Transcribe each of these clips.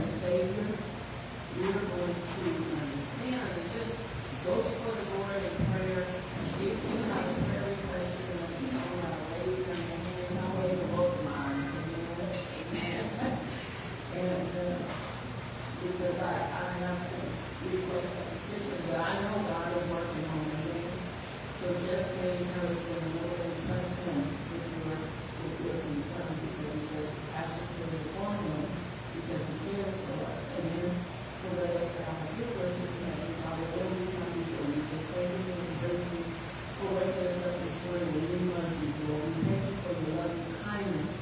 Savior, we are going to stand and just go before the Lord in prayer. If you have a prayer request, you're going to wave your hand. I'll wave both mine. Amen. And because I have some requests and petitions, but I know God is working on it. So just stay encouraged in the Lord and trust Him with your concerns, because He says to cast your care upon Him because He cares for us. Amen. So let us bow. Dear gracious Heavenly Father, Lord, we come before you. Just thanking you and praising you for waking us up this morning with new mercies, Lord. We thank you for your loving kindness,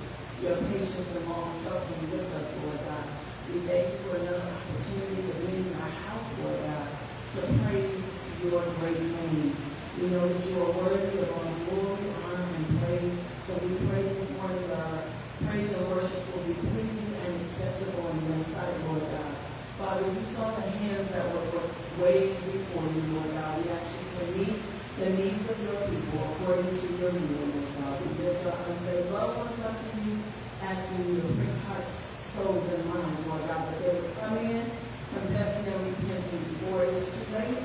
your patience and long suffering with us, Lord God. We thank you for another opportunity to be in our house, Lord God, to praise your great name. We know that you are worthy of all glory, honor, and praise. So we pray this morning that our praise and worship will be pleasing and acceptable in your sight, Lord God. Father, you saw the hands that were waved before you, Lord God. We ask you to meet the needs of your people according to your will, Lord God. We lift our unsaved loved ones up to you, asking you to prick hearts, souls, and minds, Lord God, that they would come in, confessing and repenting before it is too late.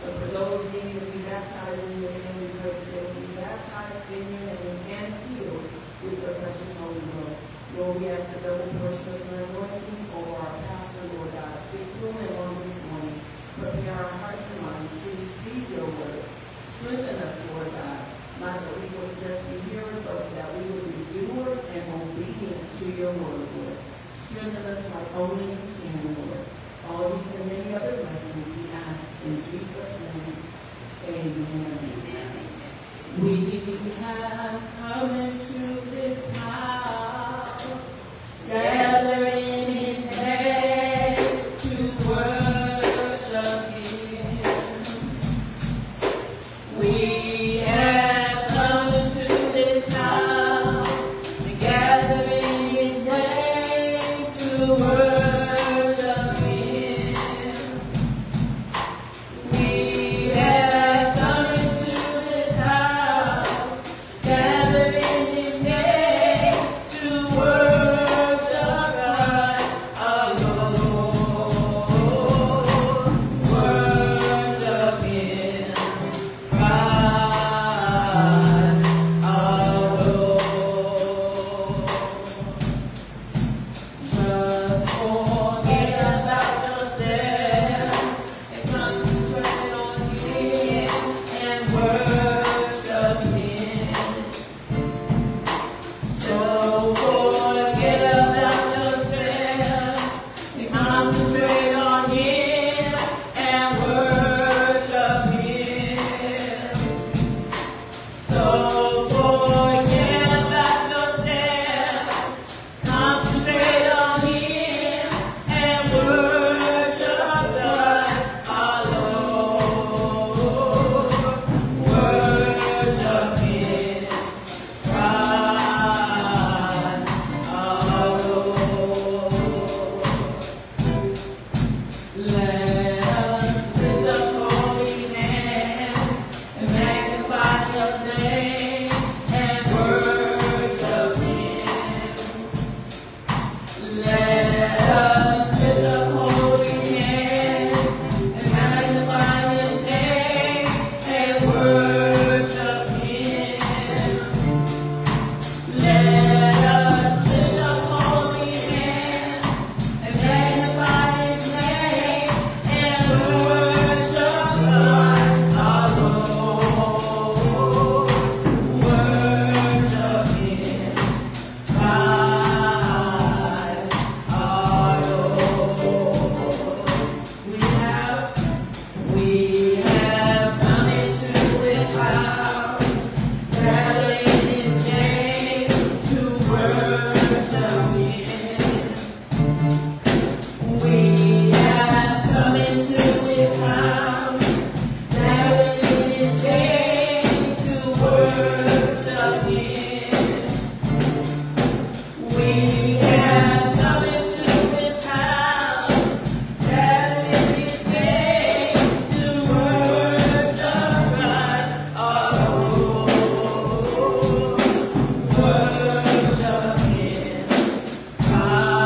But for those needing to be baptized in your name, we pray that they will be baptized in your name and filled with your precious Holy Ghost. Lord, we ask a double portion of your anointing over our pastor, Lord God. Speak through him on this morning. Prepare our hearts and minds to receive your word. Strengthen us, Lord God. Not that we would just be hearers, but that we would be doers and obedient to your word, Lord. Strengthen us like only you can, Lord. All these and many other blessings we ask in Jesus' name. Amen. We have come into this house, gathered in His name to worship Him. We have come into this house, gathered in His name to worship Him. We have come into this house, gathered in His name to worship Christ our Lord. Worship Him, Christ our Lord. Just forget about yourself and concentrate on Him and worship Him. So forget about yourself and concentrate on Him and worship Him. So forget about yourself, concentrate on Him and worship Christ our Lord. Worship Him, Christ our Lord. Let us lift up holy hands and magnify His name and worship Him. Let us lift up holy hands and magnify His name and worship Him. Let us lift up holy hands and magnify His name and worship Christ our Lord. Worship Him, Christ our Lord. We have come into His house, gathered in His name to worship Him. We have come into His house, gathered in His name to worship Him. We have come into His house, gathered in His name to worship Christ our Lord. Worship Him, Christ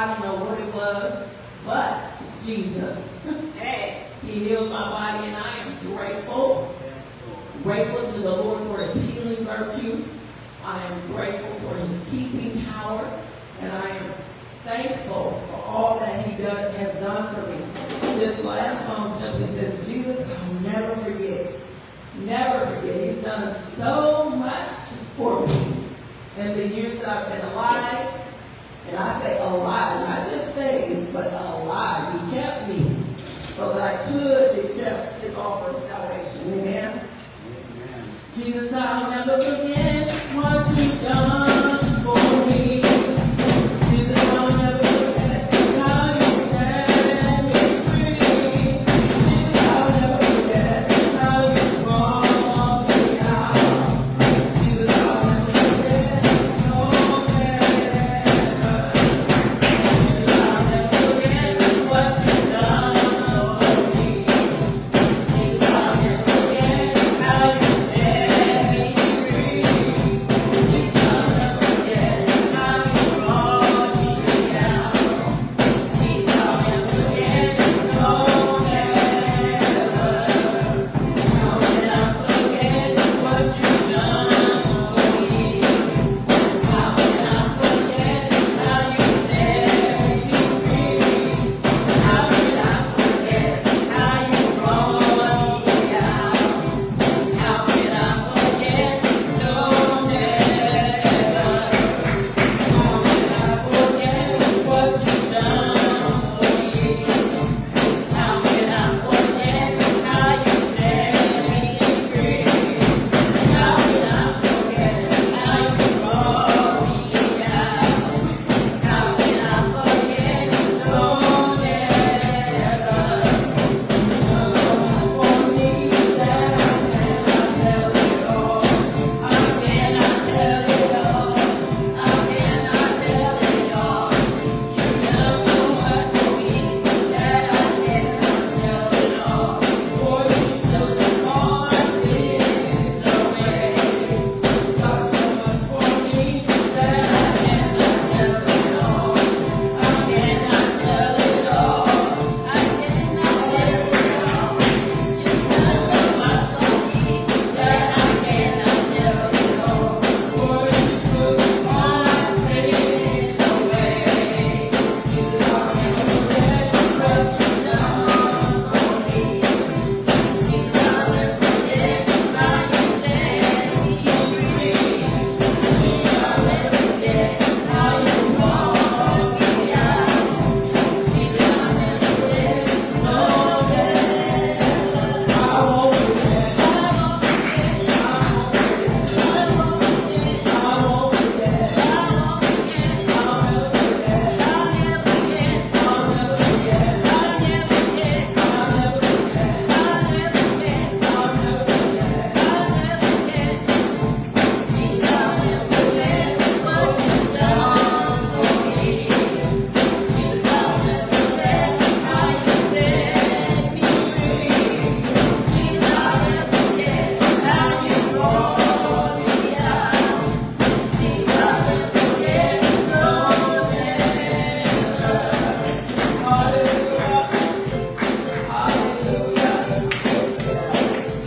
I don't know what it was, but Jesus. Hey. He healed my body, and I am grateful. Grateful to the Lord for his healing virtue. I am grateful for his keeping power, and I am thankful for all that he has done for me. This last song simply says, Jesus, I'll never forget. Never forget. He's done so much for me in the years that I've been alive. And I say alive, not just saved, but alive. He kept me so that I could accept his offer of salvation. Amen? Amen. Jesus, I'll never forget what you've done for me. Jesus, I'll never forget how you set me free. Jesus, I'll never forget how you brought me out. Jesus, I'll never forget, no never. Jesus, I'll never forget what you've done for me. Jesus, I'll never forget how you set me free. Jesus, I'll never forget how you brought me out. Jesus, I'll never forget, no never. How can I forget what you've done for me? How can I forget how you set me free? How can I forget how you brought me out? How can I forget? No, never. How can I forget what you've done for me? How can I forget how you set me free? How can I forget how you brought me out? How can I forget? No, never. You've done so much for me that I cannot tell it all. I cannot tell it all. I cannot tell it all. You've done so much for me that I cannot tell it all. For you took all my sins away. Done so much for me that I cannot tell it all. I cannot tell it all. I cannot tell it all. You've done so much for me that I cannot tell it all. For you took all my sins away. Jesus, I'll never forget what you've done for me. Jesus, I'll never forget how you set me free. Jesus, I'll never forget how you brought me out. Jesus, I'll never forget, no, never. I won't forget.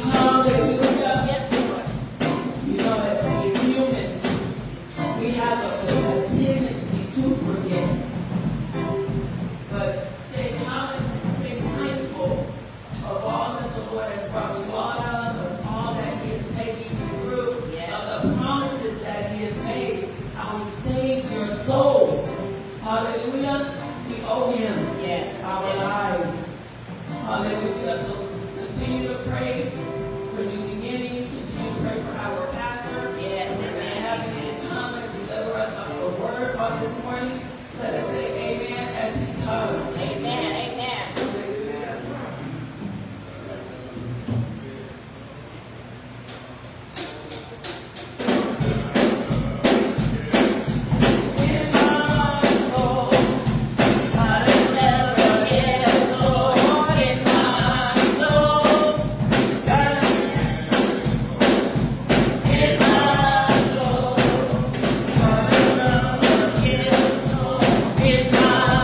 Hallelujah. You know, as humans, we have a tendency to forget. But stay cognizant, stay mindful of all that the Lord has brought you out of all that he has taken you through, of the promises that he has made, how he saved your soul. Hallelujah. We owe him our lives. Hallelujah. So continue to pray for new beginnings. Continue to pray for our pastor. And we're going to have him to come and deliver us of the word on this morning. Let us say amen as he comes. Amen. Amen. In my soul, I'll never forget, Lord, in my soul. In my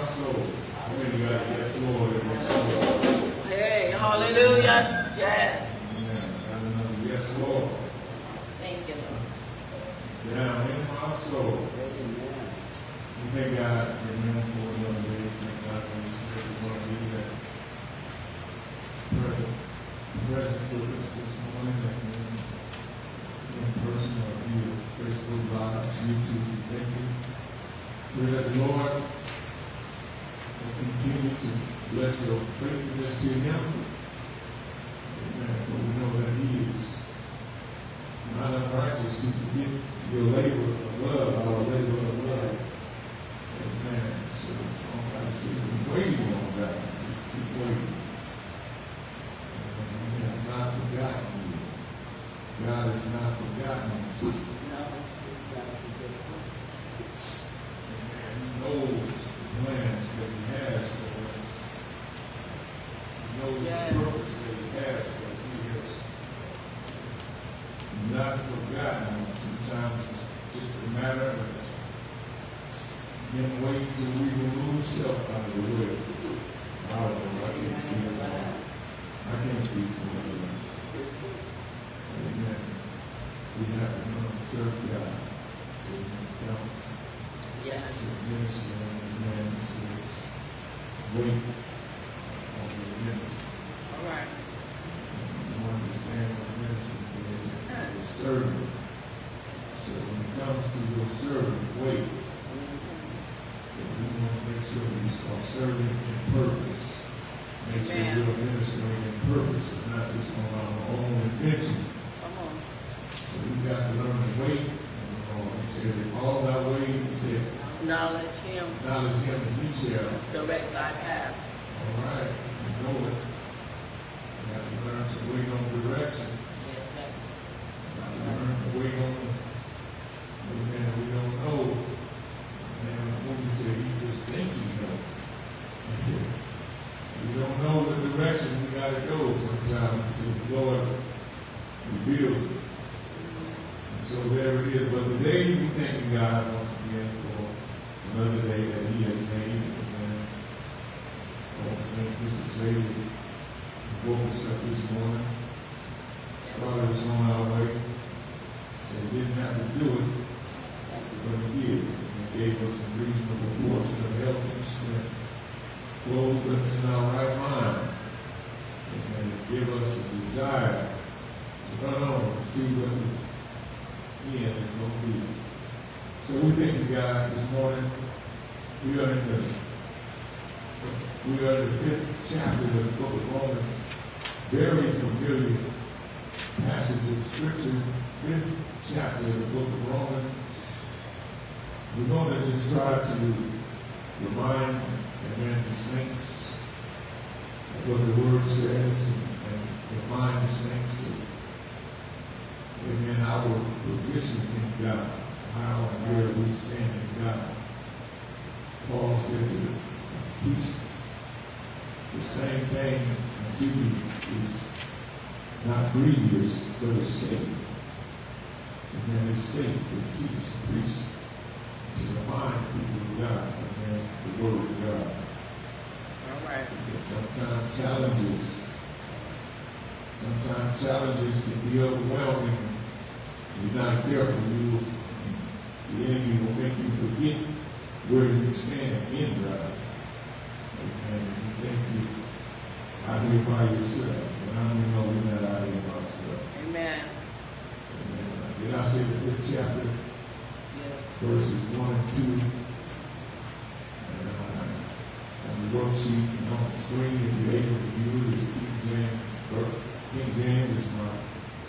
soul. I mean, you got to yes, Lord, in my soul. Hey, hallelujah. Yes. Amen. Yes, Lord. Thank you, Lord. Down in my soul. We thank God, amen, for another day. Thank God for each and every one of you that present with us this morning, that we're in person or via Facebook Live, YouTube. We thank you. Pray that the Lord will continue to bless your faithfulness to Him. Amen. For we know that He is not unrighteous to forget your labor of love, our labor of love. Amen. So somebody said, be waiting on God. Just keep waiting. Amen. He has not forgotten you. God has not forgotten us. No. Amen. He knows the plans that He has for us. He knows the purpose that He has for us. He has not forgotten us. Sometimes it's just a matter of Him waiting till we remove self out of the way. I don't know. I can't speak for Him. I can't speak for Him. Amen. We have to learn to trust God. So when it comes, Yes. to minister, amen, He says, wait on the minister. All right. You understand what ministry is? The servant. So when it comes to your servant, wait. We want to make sure we are serving in purpose. Make sure we're ministering in purpose and not just on our own invention. Come on. So we got to learn to wait. He said, in all thy ways, He said, Knowledge Him. knowledge Him and He shall Direct thy path. All right, we know it. We have to learn to wait on direction. Yes, sir. We have to learn to wait on the amen. We don't know. Man, the movie said he just think he know. We don't know the direction we got to go sometimes until the Lord reveals it. And so there it is. But today we thank God once again for another day that He has made. Amen. All the saints to say He woke us up this morning, started us on our way. Said He didn't have to do it, but He did. And He gave us a reasonable portion of health and strength. Clothed us in our right mind. Amen. And give us a desire to run on and see what the end is going to be. So we thank God this morning. We are in the 5th chapter of the book of Romans. Very familiar passage of Scripture. 5th chapter of the book of Romans. We're going to just try to remind the saints of what the Word says and remind the saints of our position in God, how and where we stand in God. Paul said to teach the same thing unto you is not grievous, but is safe. Amen. It's safe to teach and preach, to remind people of God, amen, the Word of God. All right. Because sometimes challenges can be overwhelming. If you're not careful, the enemy will make you forget where you stand in God. Amen. And you think you're out here by yourself. But how many know we're not out here by ourselves? Amen. Amen. Did I say the 5th chapter? Yes. Verses 1 and 2. And on the worksheet and on the screen, if you're able to view it, it's King James. King James is my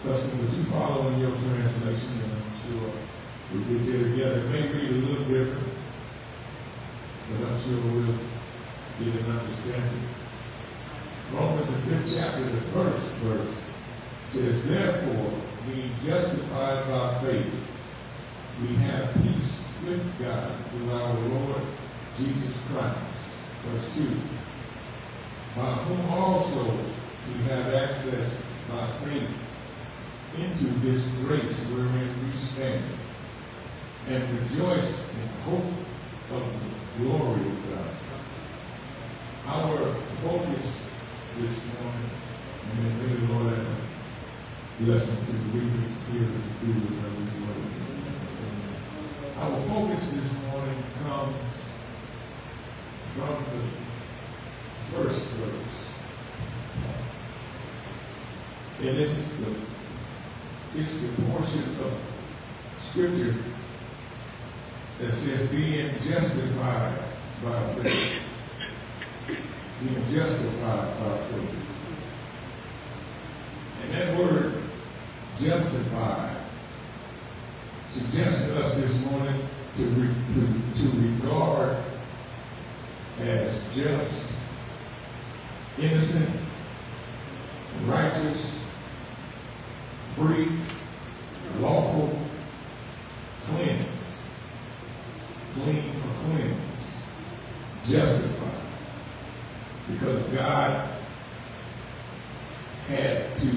custom, but you follow in your translation, and I'm sure we'll get there together. It may read a little different, but I'm sure we'll get an understanding. Romans, the 5th chapter, the first verse says, therefore, being justified by faith, we have peace with God through our Lord Jesus Christ. Verse 2, by whom also we have access by faith into this grace wherein we stand, and rejoice in hope of the glory of God. Our focus this morning, and then may the Lord add a blessing to the readers, hearers, and doers of His word. Amen. Our focus this morning comes from the first verse. And it's the portion of Scripture that says being justified by faith. Being justified by faith. And that word justified suggests to us this morning to regard as just, innocent, righteous, free, lawful, cleansed, clean or cleansed, justified. Because God had to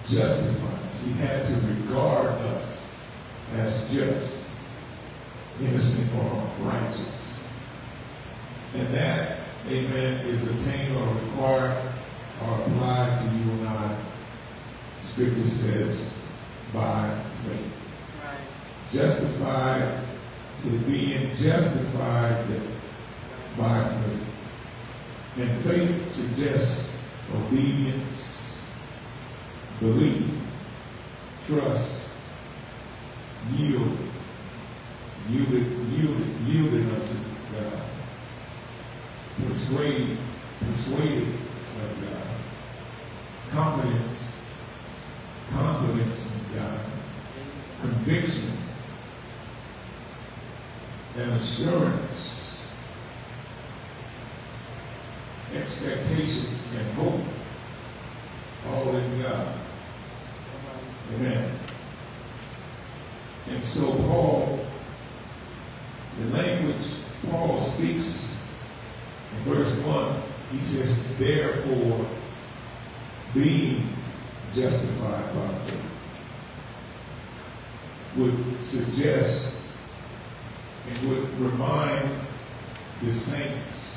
justify us. He had to regard us as just, innocent, or righteous. And that, amen, is attained or required or applied to you and I, Scripture says, by faith. Right. Justified, so being justified by faith. And faith suggests obedience, belief, trust, yielded unto God, persuaded of God, confidence in God, conviction, and assurance, expectation and hope, all in God. Amen. And so Paul, the language Paul speaks in verse 1, he says, therefore, being justified by faith, would suggest and would remind the saints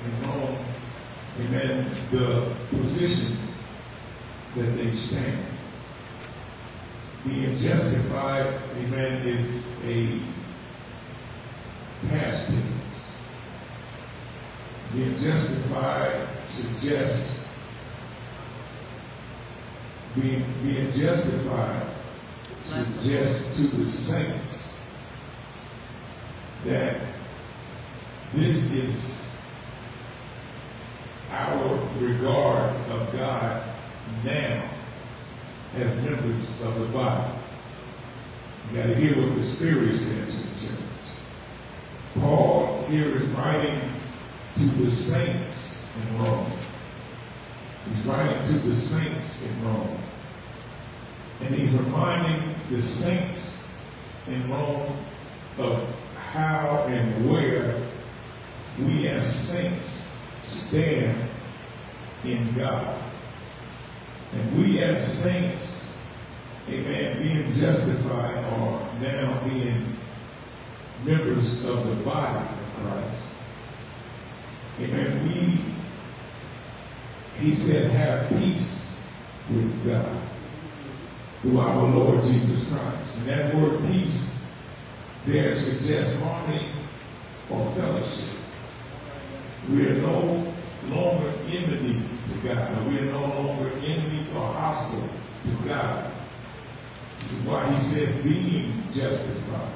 in Rome, amen, the position that they stand. Being justified, amen, is a past tense. Being justified suggests being justified suggests to the saints that this is our regard of God now as members of the body. You got to hear what the Spirit says to the church. Paul here is writing to the saints in Rome. He's writing to the saints in Rome. And he's reminding the saints in Rome of how and where we as saints stand in God. And we as saints, amen, being justified or now being members of the body of Christ. Amen. He said, have peace with God through our Lord Jesus Christ. And that word peace there suggests harmony or fellowship. We are no longer enmity to God. We are no longer enemy or hostile to God. This is why he says being justified.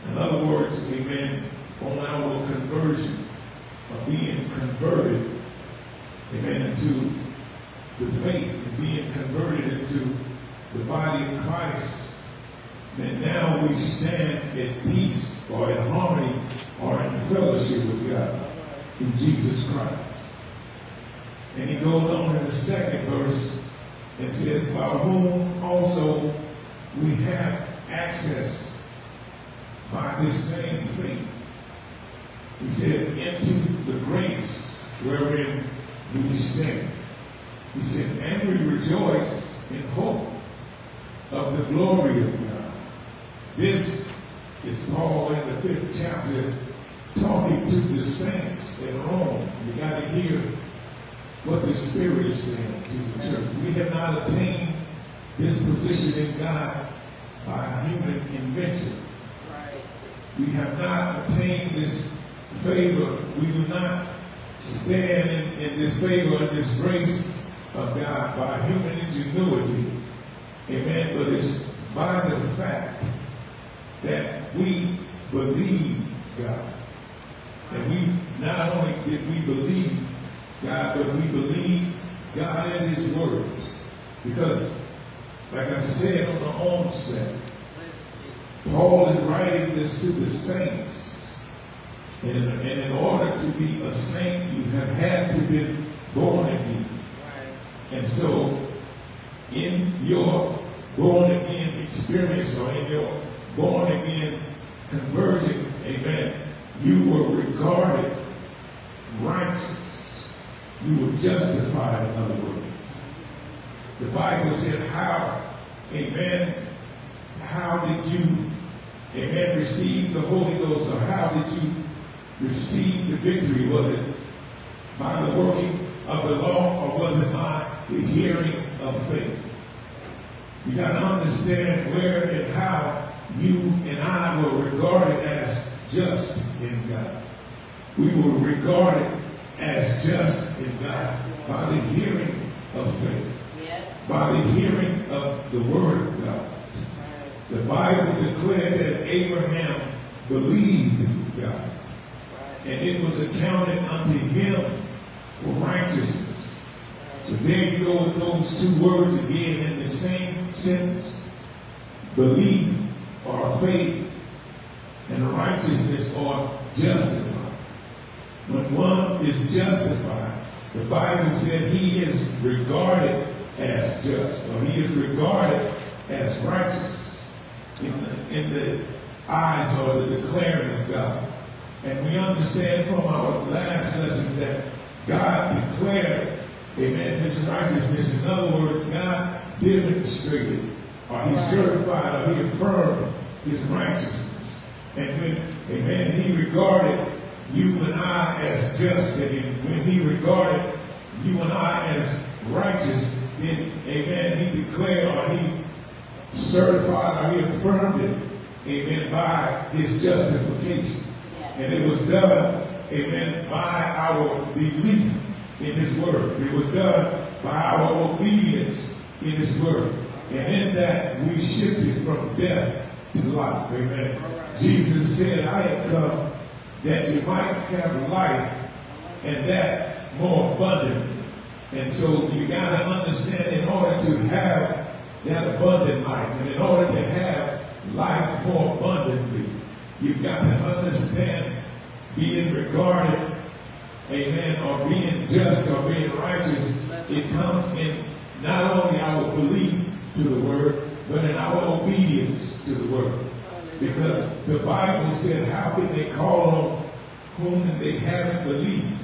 In other words, amen, on our conversion, or being converted, amen, into the faith and being converted into the body of Christ, then now we stand at peace or in harmony or in fellowship with God in Jesus Christ. And he goes on in the second verse and says, by whom also we have access by this same faith. He said, into the grace wherein we stand. He said, and we rejoice in hope of the glory of God. This is Paul in the 5th chapter talking to the saints in Rome. You got to hear what the Spirit is saying to the church. We have not attained this position in God by human invention. Right. We have not attained this favor. We do not stand in this favor and this grace of God by human ingenuity. Amen. But it's by the fact that we believe God. And we not only did we believe God, but we believe God and his words. Because, like I said on the onset, Paul is writing this to the saints. And in order to be a saint, you have had to be born again. And so, in your born again experience, or in your born again conversion, amen, you were regarded righteous. You were justified, in other words. The Bible said how, amen, how did you, amen, receive the Holy Ghost, or how did you receive the victory? Was it by the working of the law, or was it by the hearing of faith? You got to understand where and how you and I were regarded as just in God. We were regarded as just in God by the hearing of faith, by the hearing of the Word of God. The Bible declared that Abraham believed God, and it was accounted unto him for righteousness. So there you go with those two words again in the same sentence. Belief or faith and righteousness or justified. When one is justified, the Bible said he is regarded as just, or he is regarded as righteous in the eyes or the declaring of God. And we understand from our last lesson that God declared, amen, his righteousness. In other words, God demonstrated, or he certified, or he affirmed his righteousness. And when, amen, he regarded you and I as just, and when he regarded you and I as righteous, then, amen, he declared, or he certified, or he affirmed it, amen, by his justification. And it was done, amen, by our belief in his word. It was done by our obedience in his word. And in that, we shifted from death to life. Amen. Jesus said, I have come that you might have life, and that more abundantly. And so you got to understand, in order to have that abundant life, and in order to have life more abundantly, you've got to understand being regarded, amen, or being just or being righteous. It comes in not only our belief to the word, but in our obedience to the word. Because the Bible said, how can they call on whom they haven't believed?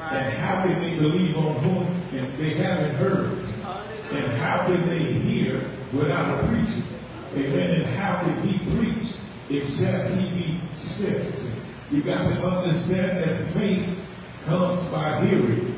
And how can they believe on whom they haven't heard? And how can they hear without a preacher? Amen. And how can he preach except he be sent? You got to understand that faith comes by hearing,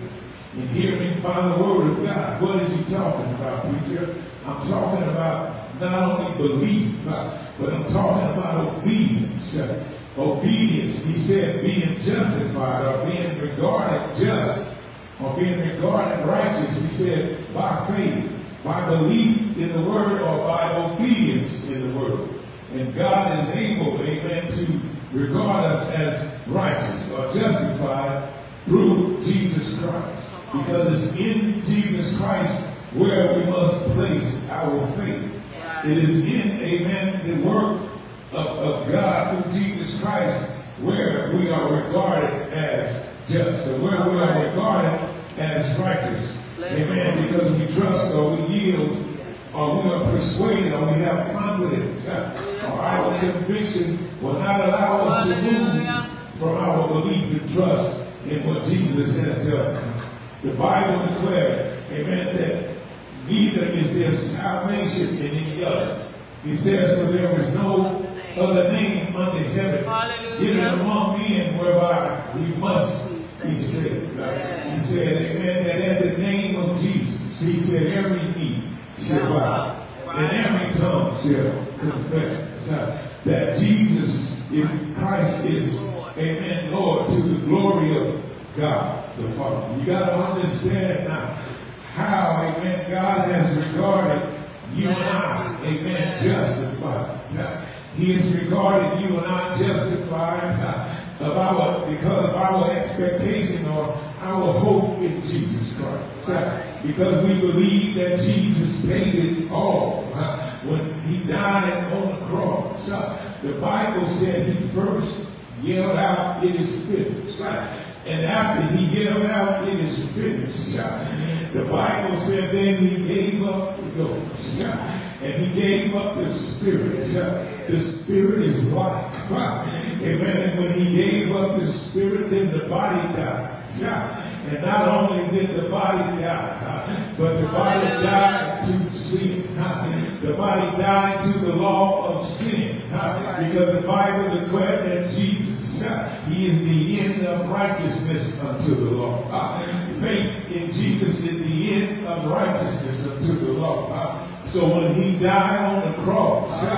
and hearing by the word of God. What is he talking about, preacher? I'm talking about not only belief, but I'm talking about obedience. Obedience, he said, being justified or being regarded just or being regarded righteous. He said, by faith, by belief in the word, or by obedience in the word. And God is able, amen, to regard us as righteous or justified through Jesus Christ. Because it's in Jesus Christ where we must place our faith. It is in, amen, the work of God through Jesus Christ where we are regarded as just, or where we are regarded as righteous. Amen. Because we trust, or we yield, or we are persuaded, or we have confidence, or our conviction will not allow us to move from our belief and trust in what Jesus has done. The Bible declared, amen, that neither is there salvation in any other. He says, for there is no other name under heaven given among men whereby We must be saved. He said, amen, that at the name of Jesus, he said, every knee shall bow and every tongue shall confess that Jesus in Christ is, amen, Lord, to the glory of God the Father. You got to understand now how, amen, God has regarded you and I, amen, justified. He has regarded you and I justified because of our expectation or our hope in Jesus Christ. Because we believe that Jesus paid it all when he died on the cross. The Bible said he first yelled out, "It is finished." And after he yelled out, "It is finished," the Bible said then he gave up the ghost. And he gave up the spirit. The spirit is life. Amen. And when he gave up the spirit, then the body died. And not only did the body die, but the body died to sin. The body died to the law of sin. Because the Bible declared that Jesus, he is the end of righteousness unto the law. Faith in Jesus is the end of righteousness unto the law. So when he died on the cross,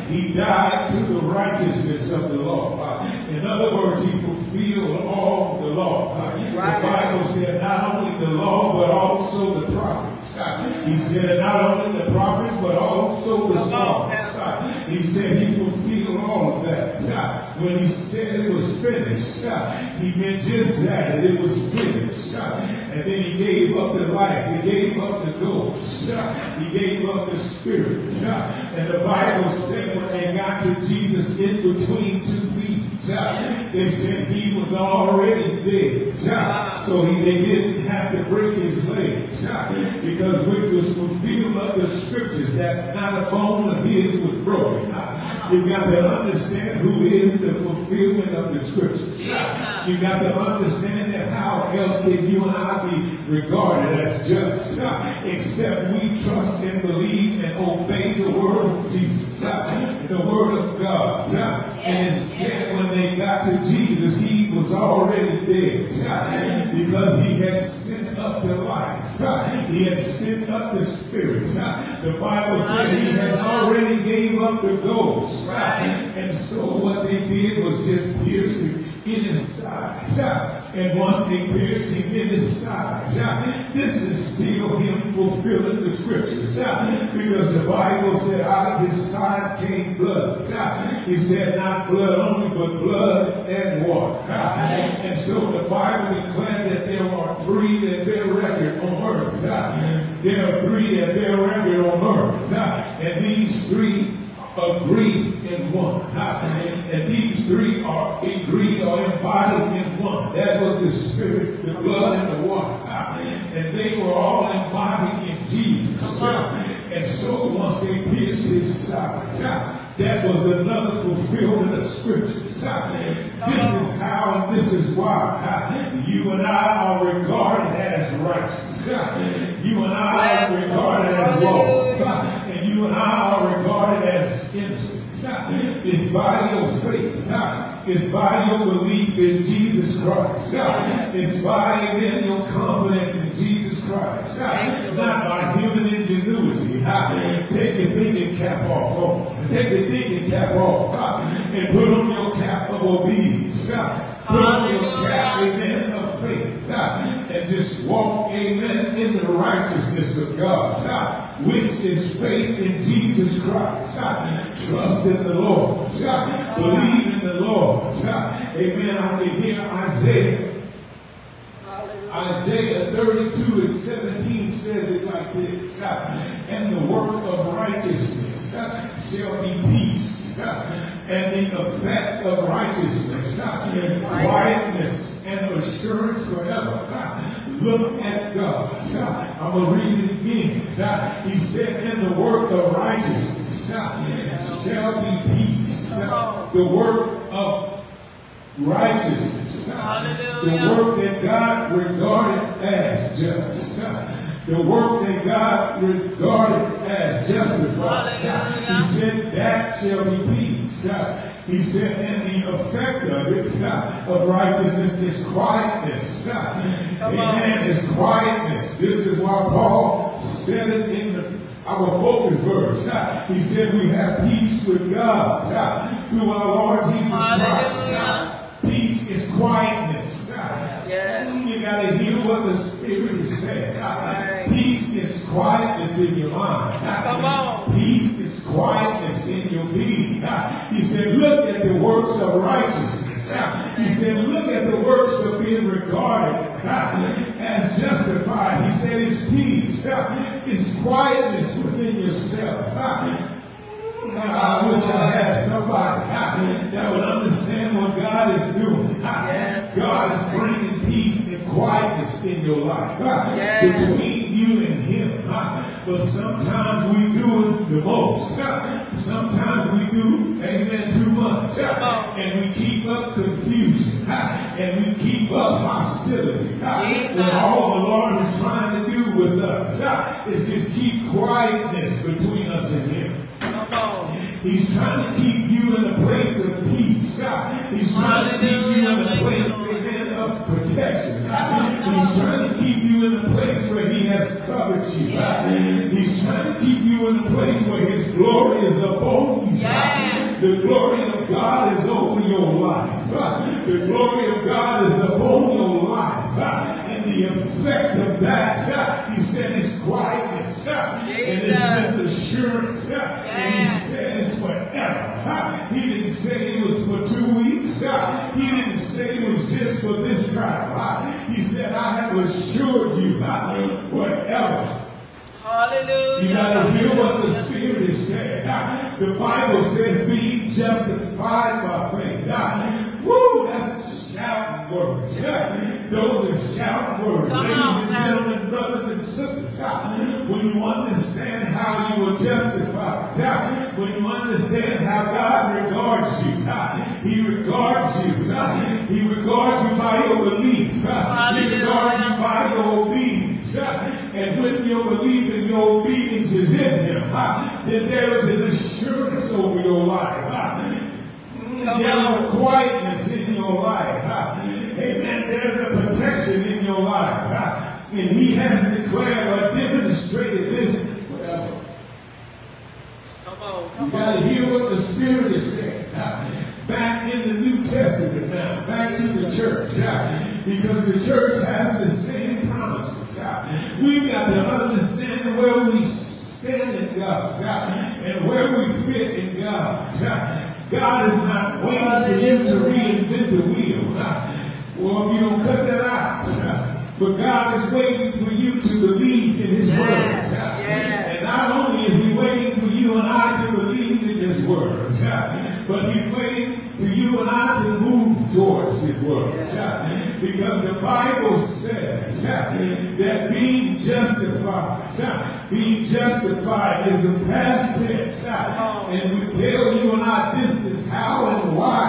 he died to the righteousness of the law. In other words, he fulfilled all the law. The Bible said not only the law, but also the prophets. He said not only the prophets, but also the Psalms. He said he fulfilled all of that. When he said it was finished, he meant just that it was finished. And then he gave up the life. He gave up the ghost. He gave up the spirit. And the Bible said when they got to Jesus in between two thieves, they said he was already dead. So they didn't have to break his legs. Because which was fulfilled of the scriptures that not a bone of his was broken. You've got to understand who is the fulfillment of the scriptures. You've got to understand that how else can you and I be regarded as just except we trust and believe and obey the word of Jesus, the word of God. And it said when they got to Jesus, he was already dead because he had sent up the life. He had sent up the spirit. The Bible said he had already gave up the ghost. And so what they did was just pierce him in his side. And once they pierced him in his side, this is still him fulfilling the scriptures. Because the Bible said out of his side came blood. He said not blood only, but blood and water. And so the Bible declared that there are three that bear record on earth. There are three that bear record on earth. And these three agree in one. And these three are agreed or embodied in one. That was the spirit, the blood, and the water. And they were all embodied in Jesus. And so once they pierced his side, that was another fulfillment of scriptures. This is how and this is why you and I are regarded as righteous. You and I are regarded as lawful. And you and I are regarded as innocent. It's by your faith. It's by your belief in Jesus Christ. It's by, again, your confidence in Jesus Christ. Not by human ingenuity. Take your thinking cap off on. Take the thinking cap off and put on your cap of obedience. Put on your cap, amen, of faith. And just walk, amen, in the righteousness of God, which is faith in Jesus Christ. Trust in the Lord. Believe in the Lord. Amen. I can hear Isaiah 32 and 17 says it like this. And the work of righteousness shall be peace, and the effect of righteousness, quietness and assurance forever. Look at God. I'm going to read it again. He said, and the work of righteousness shall be peace. The work of righteousness. The work that God regarded as just. The work that God regarded as justified. He said that shall be peace. He said, and the effect of it, of righteousness is quietness. Amen. It's quietness. This is why Paul said it in our focus verse. He said we have peace with God through our Lord Jesus Christ. Peace is quietness. You got to hear what the Spirit is saying. Peace is quietness in your mind. Peace is quietness in your being. He said, look at the works of righteousness. He said, look at the works of being regarded as justified. He said, it's peace. It's quietness within yourself. I wish I had somebody that would understand what God is doing. God is bringing peace and quietness in your life between you and Him. But sometimes we do it the most. Sometimes we do, amen, too much. And we keep up confusion. And we keep up hostility. When all the Lord is trying to do with us is just keep quietness between us and Him. He's trying to keep you in a place of peace. He's trying to keep you in a place, amen, of protection. He's trying to keep you in a place where He has covered you. He's trying to keep you in a place where His glory is upon you. The glory of God is over your life. The glory of God is upon your life. And the effect of that, He said, is quietness. And it's this assurance. And He said it's forever. He didn't say it was for 2 weeks. He didn't say it was just for this trial. He said, I have assured you forever. Hallelujah. You got to hear what the Spirit is saying. The Bible says, being justified by faith. Woo, that's shouting words. Those are shouting words. Ladies and gentlemen, brothers and sisters, when you understand how you are justified, when you understand how God regards you, He regards you. He regards you by your belief. He regards you by your obedience. And when your belief and your obedience is in Him, then there is an assurance over your life. There's a quietness in your life. Amen. There's a protection in your life. And He has declared or demonstrated this forever. You got to hear what the Spirit is saying. Back in the New Testament now, back to the church. Because the church has the same promises. We've got to understand where we stand in God and where we fit in God. God is not waiting for you to reinvent the wheel. Well, if you don't cut that out. But God is waiting for you to believe in His words. And not only is He waiting for you and I to believe in His words, but He's waiting for you and I to move towards His words. Because the Bible says that being justified is a past tense. And we tell you and I, this is how and why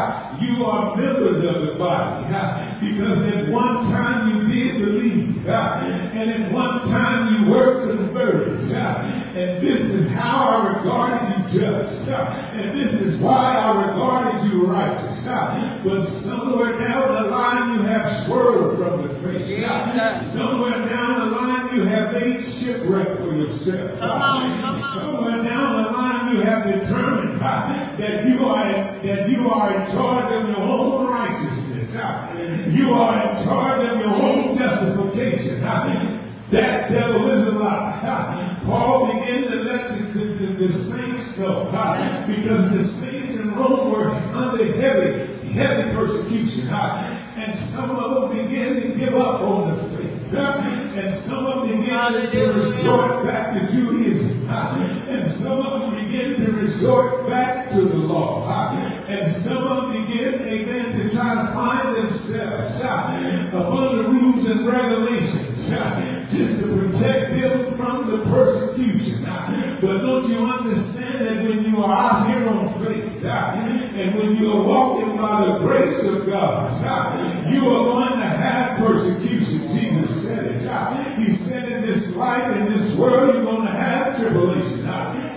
you are members of the body. Because at one time you did believe. And at one time you were converted. And this is how I regarded you just. And this is why I regarded you righteous. But somewhere down the line you have swerved from the faith. Somewhere down the line you have made shipwreck for yourself. Somewhere down the line you have determined that you are in charge of your own righteousness. You are in charge of your own justification. That devil is a lie. Paul began to let the saints know because the saints in Rome were under heavy persecution. And some of them began to give up on the faith. And some of them began to resort back to Judaism. And some of them began to resort back to the law. And some of them began, amen, to try to find themselves upon the rules and regulations just to protect them from the persecution. But don't you understand that when you are out here on faith and when you are walking by the grace of God, you are going to have persecution. Jesus said it. He said in this life, in this world, you're going to have tribulation.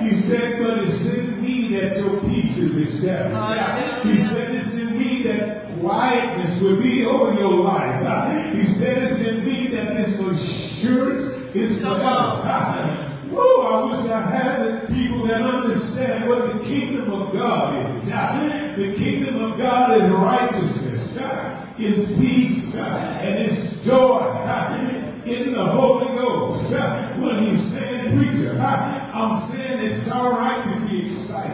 He said, but it's in me that your peace peace is established. He said it's in me that quietness will be over your life. He said it's in me that this assurance is forever. Woo, I wish I had people that understand what the kingdom of God is. The kingdom of God is righteousness, is peace, and is joy in the Holy Ghost. When he's saying, preacher, I'm saying it's all right to be excited.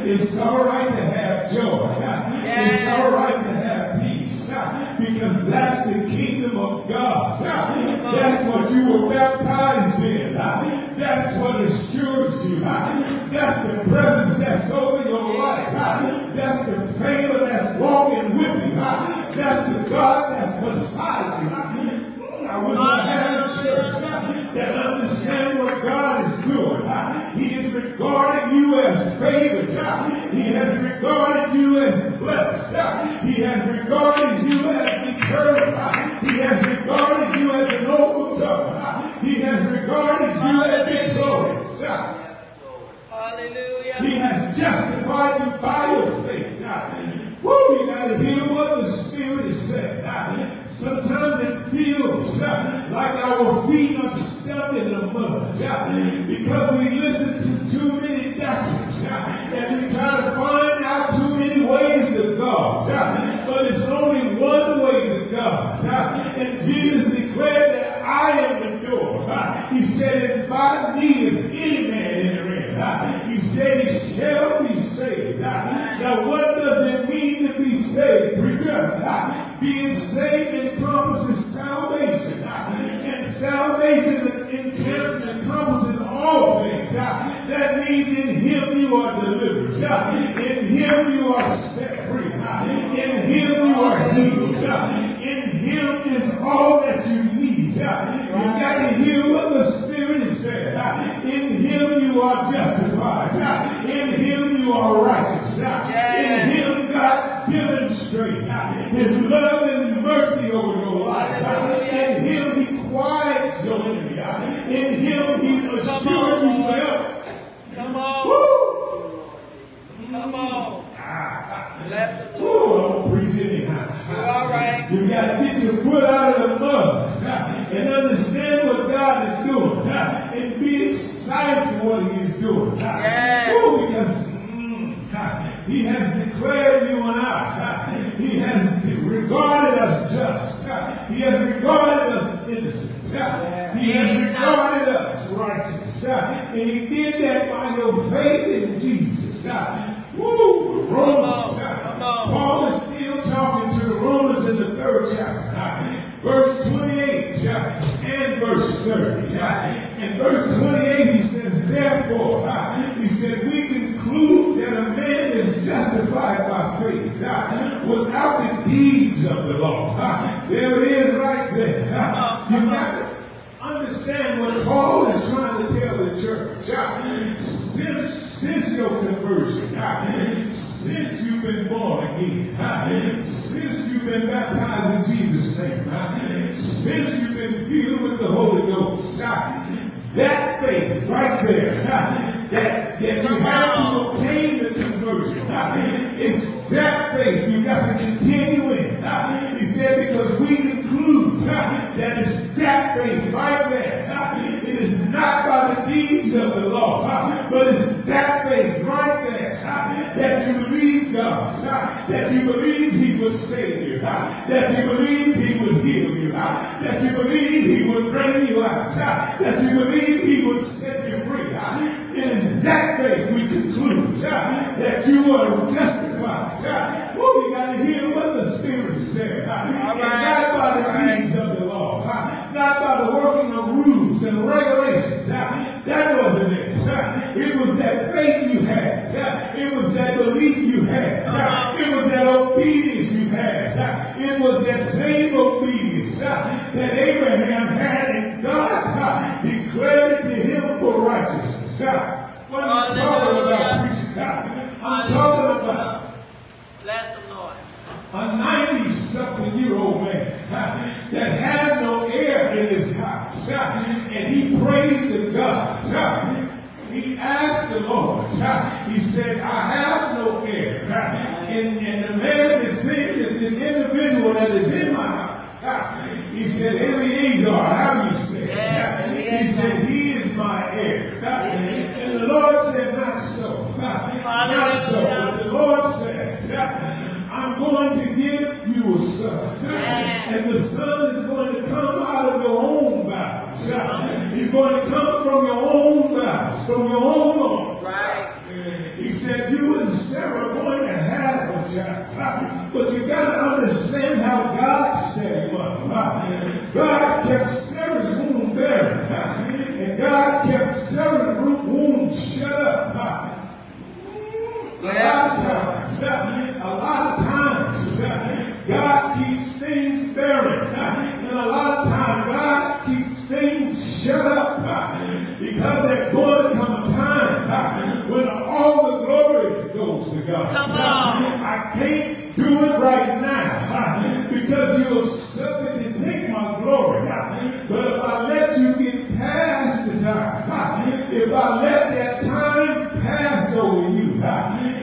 It's all right to have joy. It's all right to have peace. Because that's the kingdom of God. That's what you were baptized in. That's what assures you. That's the presence that's over your life. That's the favor that's walking with you. That's the God that's beside you. I wish I had a church that understand what God is doing. He is regarding you as favored. He has regarded you as blessed. He has regarded you as eternal. He has regarded you as an overcomer. He has regarded you as victorious. Hallelujah. He has justified you by your faith. Woo, you got to hear what the Spirit is saying. Sometimes it feels like our feet are stuck in the mud because we listen to too many doctrines and we try to find out too many ways to God. But it's only one way to God. And Jesus declared that I am the door. He said, and by me if any man enter in, he said he shall be saved. Now what does it mean to be saved, preacher? Being saved encompasses salvation. And salvation encompasses all things. That means in him you are delivered. In him you are set free. In him you are healed. In him is all that you need. You got to hear what the Spirit is saying. In him you are justified. In him you are righteous. In him God demonstrates his love and mercy over your life. In him he quiets your enemy. In him he assures you forever. Come on. Woo! Come on. Bless the Woo, Lord. I'm preaching anyhow. You're all right. You got to get your foot out of the mud and understand what God is doing and be excited for what he is doing. Woo, because he has declared you and I. He has regarded us just. He has regarded us innocent. He has regarded us righteous. And he did that by your faith in Jesus. Woo! Romans. Paul is still talking to the Romans in the 3rd chapter. Verse 28 and verse 30. In verse 28 he says, therefore, he said, we conclude that a man is justified by faith without the deeds of the law. There it is right there. You got to understand what Paul is trying to tell the church. Since your conversion, since you've been born again, since you've been baptized in Jesus' name, since you've been filled with the Holy Ghost, that faith right there, that you have to obtain the conversion, it's that faith you got to continue in. He said, because we conclude that it's that faith right there. It is not by the deeds of the law, but it's that faith right there that you believe God, that you believe he will save you, that you believe he will heal you, that you believe he will bring you out, that you believe he will set you free. It is that faith we conclude that you are justified. Well, you got to hear what the Spirit said. And not by the deeds of the law, not by the working of rules and regulations. That wasn't it. It was that faith you had. It was that belief you had. It was that obedience you had. It was that same obedience that Abraham had, and God declared it to him for righteousness. What am I talking about, preaching? I'm talking about Bless the Lord. a 90-something-year-old man that had no air in his house, and he praised to God. He asked the Lord, he said, I have in my house. He said, Eliezer, how you say it? He said, he is my heir. And the Lord said, not so. Not so. But the Lord says, I'm going to give you a son. And the son is going to come out of your own bowels. He's going to come from your own bowels, from your own arms. Right. He said, you and Sarah are going to have a child. But you got to understand how God set him up. God kept Sarah's womb barren. And God kept Sarah's womb shut up. A lot of times, God keeps things barren. And a lot of times, God keeps things shut up because there's going to come a time when all the glory goes to God. I can't do it right now because you're subject to take my glory. But if I let you get past the time, if I let that time pass over you,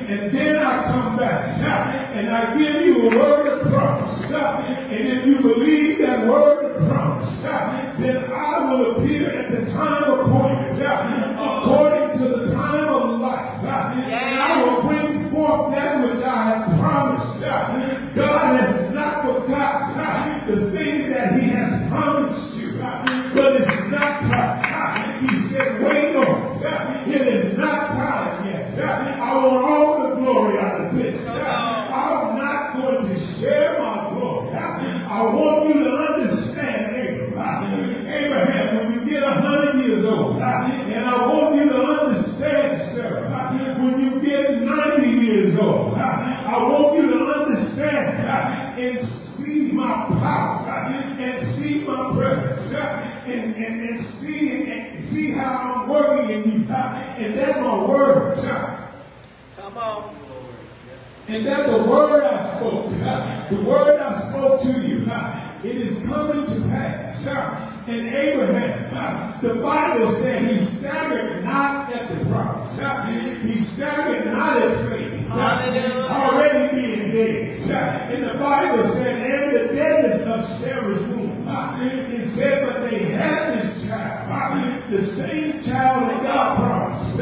and then I come back and I give you a word of promise, and if you believe that word of promise, then I will appear at the time appointed, according to the time of life, and I will bring forth that which I have promised. God has not forgotten the things that he has promised you, but it's not time. He said, wait on it. It is not time yet. I want all the glory out of this. I'm not going to share my glory. I want you to understand, Abraham, when you get 100 years old, and I want you to understand, Sarah, when you get 90 years old, I want you to understand and see my power and see my presence and see how I'm working in you, and that my words. Come on. And that the word I spoke, the word I spoke to you, it is coming to pass. And Abraham, the Bible said he staggered not at the promise. He staggered not at faith, already being dead. And the Bible said, and the deadness of Sarah's womb. It said, but they had this child, the same child that God promised,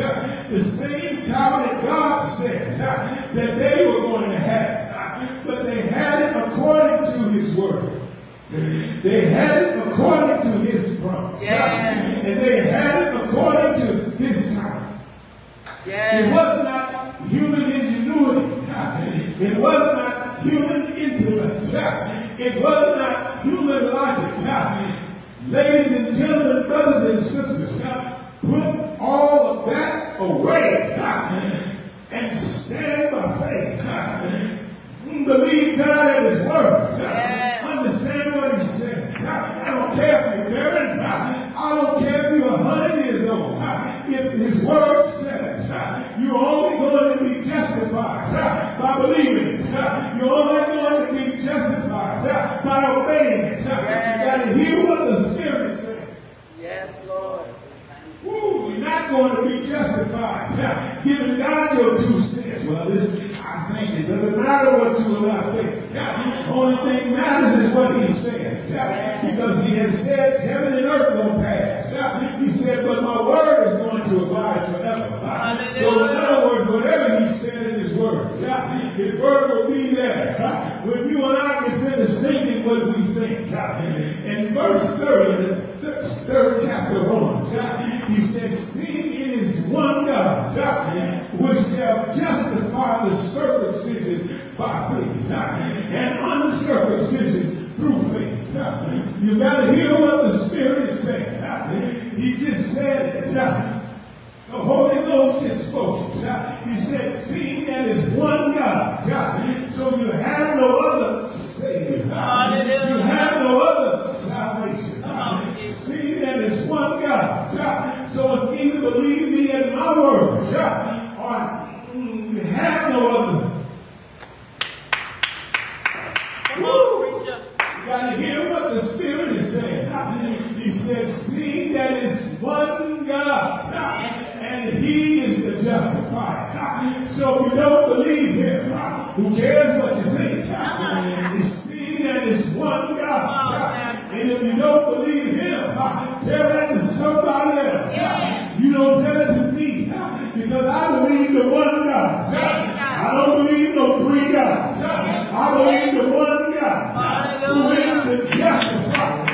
the same child that God said that they were going to have. But they had it according to his word. They had it according to his promise. And they had it according to his time. It was not human ingenuity. It was not human intellect. It was not human logic. Ladies and gentlemen, brothers and sisters, put all of that away and stand by faith. Believe God at his word. Understand what he said. I don't care if you're married. I don't care if you're 100 years old. If his word says you're only going to be justified by believing it. You're only going to be justified by obeying it. You got to hear what the Spirit is saying. Yes, Lord. Woo, you're not going to be justified giving God your 2 cents. Well, I think it doesn't matter what you and I think. The only thing matters is what he said. Because he has said heaven and earth will pass. He said, but my word is going to abide forever. So in other words, whatever he said in his word will be there when you and I can finish thinking what we think. In verse 30, the 3rd chapter of Romans, he says, seeing it is one God which shall justify the circumcision by faith and uncircumcision through faith. You got to hear what the Spirit is saying. He just said it. The Holy Ghost has spoken. He said, seeing that is one God. So you have no other Savior. You have no other salvation. Seeing that is one God. So it's either believe me in my words or you have no other. Woo! You got to hear what the Spirit is saying. He says, seeing that is one God, and he is the justifier. So if you don't believe him, who cares what you think? Seeing that it's one one God. And if you don't believe him, tell that to somebody else. You don't tell it to me, because I believe the one God. I don't believe no three gods. I believe the one God who is the justifier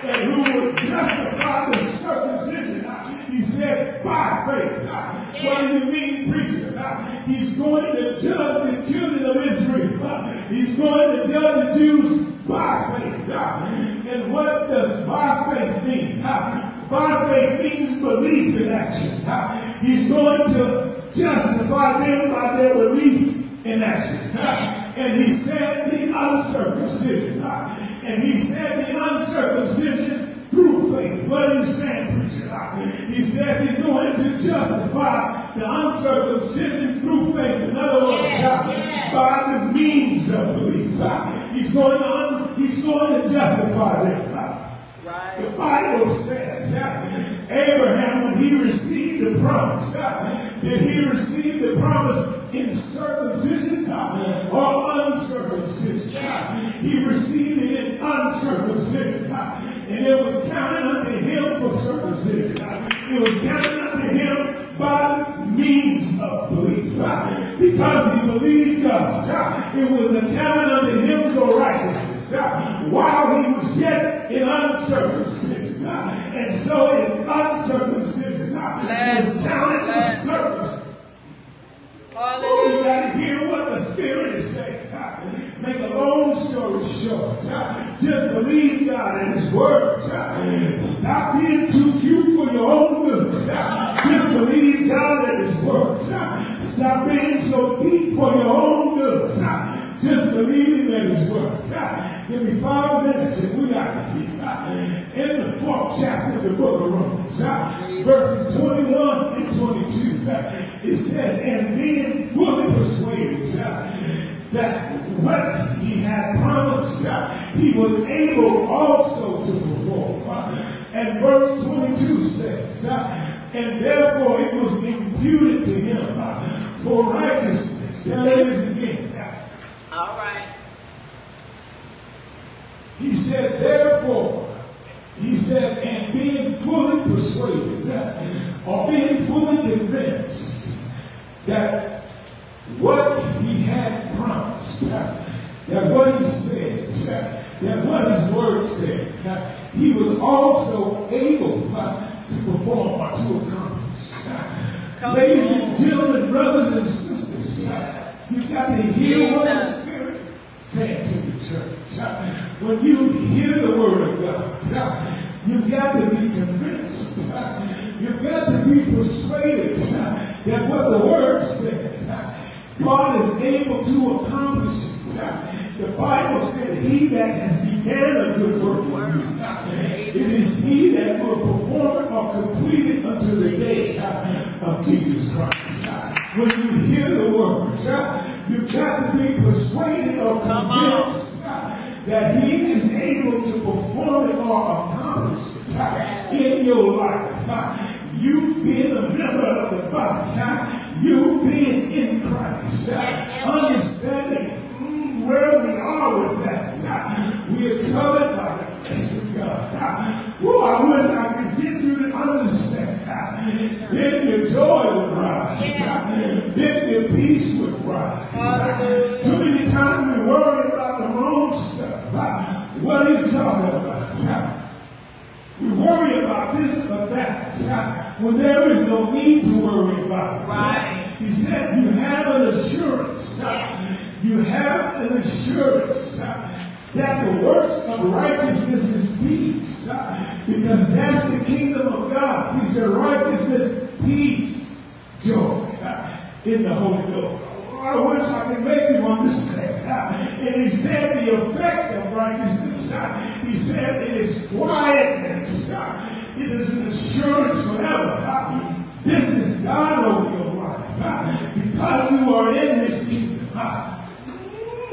and who will justify the circumcision. He said, by faith. What do you mean, preacher? He's going to judge the children of Israel. He's going to judge the Jews by faith. And what does by faith mean? By faith means belief in action. He's going to justify them by their belief in action. And he said the uncircumcision. And he said the uncircumcision through faith. What are you saying, preacher? He says he's going to justify the uncircumcision through faith. In other words, by the means of belief. He's going to justify them. The Bible says Abraham, when he received the promise, did he receive the promise in circumcision or uncircumcision? He received it in uncircumcision. And it was counted unto him for circumcision. It was counted unto him by the means of belief. Because he believed God, it was accounted unto him for righteousness while he was yet in uncircumcision. And so his uncircumcision was counted for circumcision. Oh, you got to hear what the Spirit is saying. Make a long story short, just believe God and his word. Stop being too cute for your own good. Just believe God and his word. Stop being so deep for your own good. Just believe him and his word. Give me 5 minutes and we out of here. In the 4th chapter of the book of Romans, verses 21 and 22, it says, and being fully persuaded that what he had promised, he was able also to perform. And verse 22 says, and therefore it was imputed to him for righteousness. There it is again. All right. He said, therefore, he said, and being fully persuaded, or being fully convinced that what he had promised, that what he said, that what his word said, he was also able to perform or to accomplish. Ladies and gentlemen, brothers and sisters, you've got to hear what the Spirit said to the church. When you hear the word of God, you've got to be convinced. You've got to be persuaded that what the word said, God is able to accomplish it. The Bible said, he that has began a good work in you, it is he that will perform it or complete it unto the day of Jesus Christ. When you hear the words, you've got to be persuaded or convinced that he is able to perform it or accomplish it in your life. You being a member of the body, you being in Christ, understanding where we are with that. We are covered by the grace of God. I wish I could get you to understand. Then your joy would rise. Then your peace would rise. Too many times we worry about the wrong stuff. What are you talking about? We worry about this or that when there is no need to worry about it. He said you have an assurance. You have an assurance that the works of righteousness is peace. Because that's the kingdom of God. He said righteousness, peace, joy in the Holy Ghost. I wish I could make you understand. And he said the effect of righteousness, he said it is quietness. It is an assurance forever. This is God over your life. Because you are in his kingdom.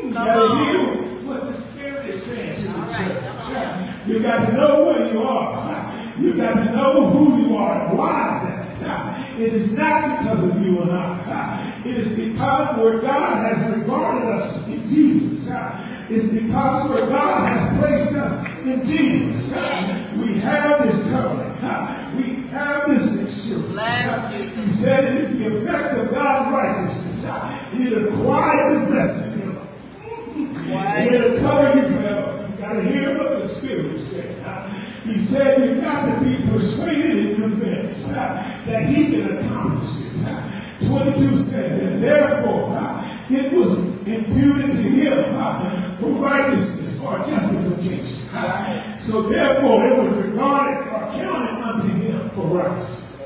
You got to hear what the Spirit is saying to the church. You got to know where you are. You got to know who you are and why that. It is not because of you and I. It is because where God has regarded us in Jesus. It's because where God has placed us in Jesus. We have this covenant. We have this assurance. He said it is the effect of God's righteousness. And it acquired the blessing. And it'll cover you forever. You got to hear what the Spirit said. He said you've got to be persuaded and convinced that he can accomplish it. 22 says, and therefore it was imputed to him for righteousness or justification. So therefore it was regarded or counted unto him for righteousness.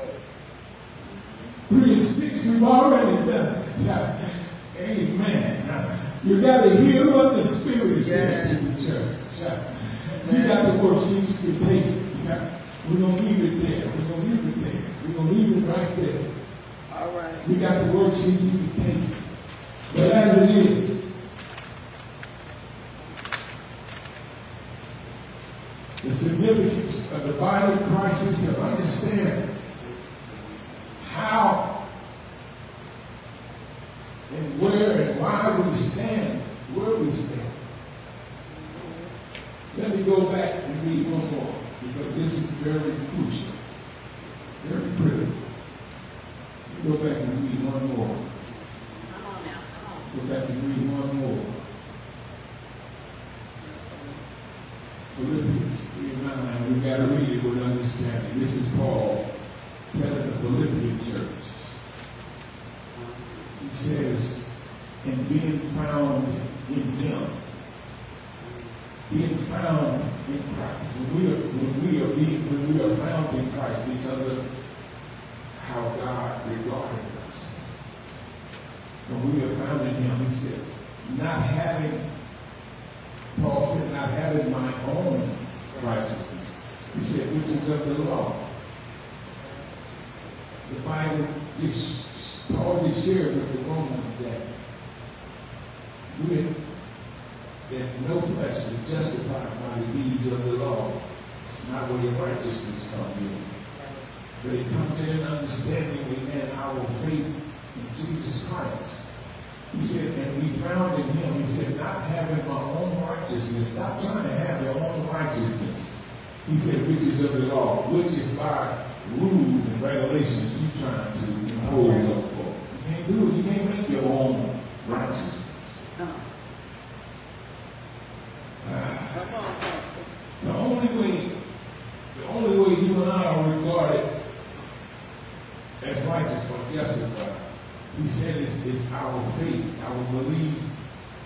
3 and 6, we've already done it. Amen. You got to hear what the Spirit said to the church. You got the worksheet, you can take it. We're going to leave it there. We're going to leave it there. We're going to leave it right there. All right. You got the worksheet, you can take it. But as it is, the significance of the body of Christ is to understand how and where and why we stand, where we stand. Let me go back and read one more, because this is very crucial, very critical. Go back and read one more. Come on now, come on. Go back and read one more. Philippians 3:9. We got to read it with understanding. This is Paul telling the Philippian church. He says, and being found in him. Being found in Christ. When we are found in Christ because of how God regarded us. When we are found in him, he said, not having, Paul said, not having my own righteousness. He said, which is of the law. The Bible Paul just shared with the Romans that no flesh is justified by the deeds of the law. It's not where your righteousness comes in. But it comes in understanding in our faith in Jesus Christ. He said, and we found in him, he said, not having my own righteousness. Stop trying to have your own righteousness. He said, which is of the law, which is by rules and regulations you trying to impose on folk. You can't do it. You can't make your own righteousness. The only way you and I are regarded as righteous or justified, he said, is our faith, our